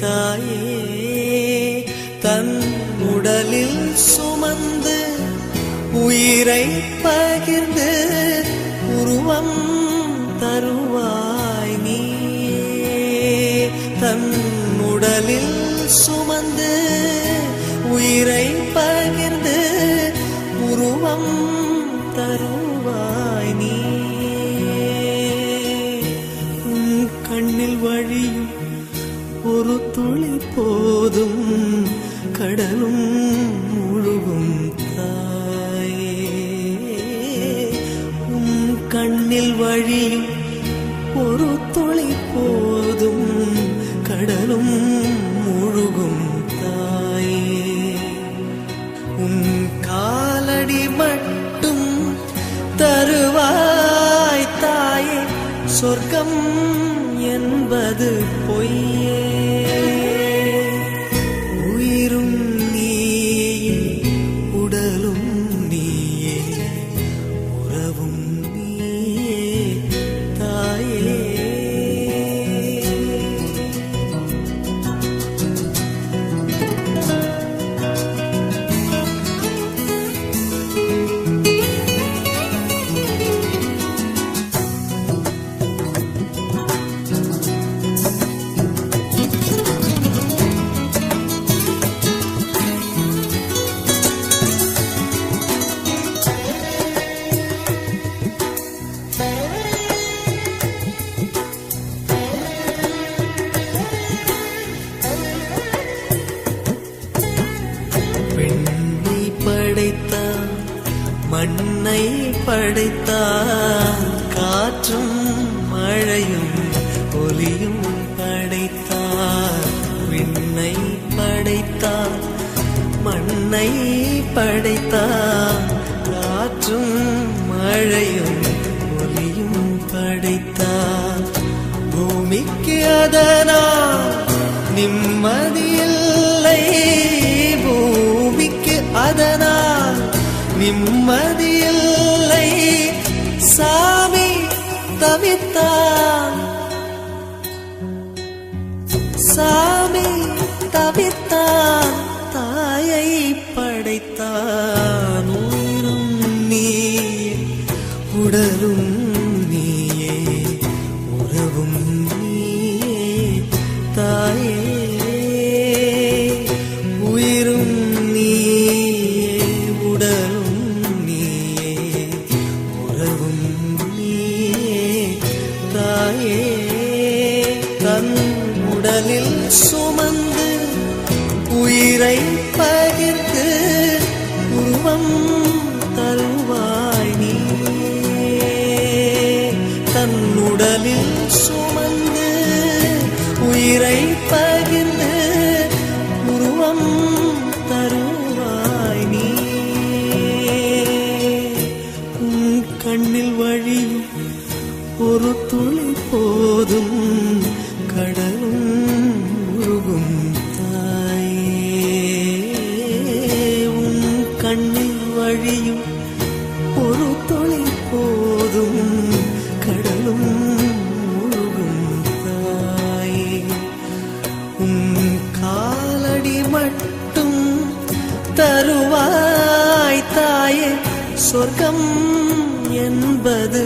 தாயே தன் உடலில் சுமந்து உயிரை பகிர்ந்து உருவம் தருவாய் நீயே தன் உடலில் சுமந்து உயிரை பகிர்ந்து உருவம் தருவாய் நீயே உன் கண்ணில் வழியும் ஒரு துளி போதும் கடலும் முழுகும் தாயே உன் கண்ணில் வழியும் ஒரு துளி போதும் கடலும் முழுகும் தாயே உன் காலடி மட்டும் தருவாய் தாயே சொர்க்கம் என்பது பொய்யே உயிரும் நீயே உடலும் நீயே உறவும் நீயே தாயே மண்ணை படைத்தான் காற்றும் மழையும் ஒலியும் படைத்தான் விண்ணை படைத்தான் மண்ணை படைத்தான் காற்றும் மழையும் ஒலியும் படைத்தான் பூமிக்கு அதனால் நிம்மதியில்லை பூமிக்கு அதனால் நிம்மதியில்லை சாமி தவித்தான் சாமி தவித்தான் தாயை படைத்தான் உயிரும் நீயே உடலும் நீயே உறவும் நீயே தாயே உயிரும் நீயே உடலும் தன் உடலில் சுமந்து உயிரை பகிர்ந்து உருவம் தருவாய் நீயே தன் உடலில் சுமந்து உயிரை பகிர்ந்து உருவம் தருவாய் நீயே உன் கண்ணில் வழியும் ஒரு துளி போதும் கடலும் முழுகும் தாயே உன் கண்ணில் வழியும் ஒரு துளி போதும் கடலும் முழுகும் தாயே உன் காலடி மட்டும் தருவாய் தாயே சொர்க்கம் என்பது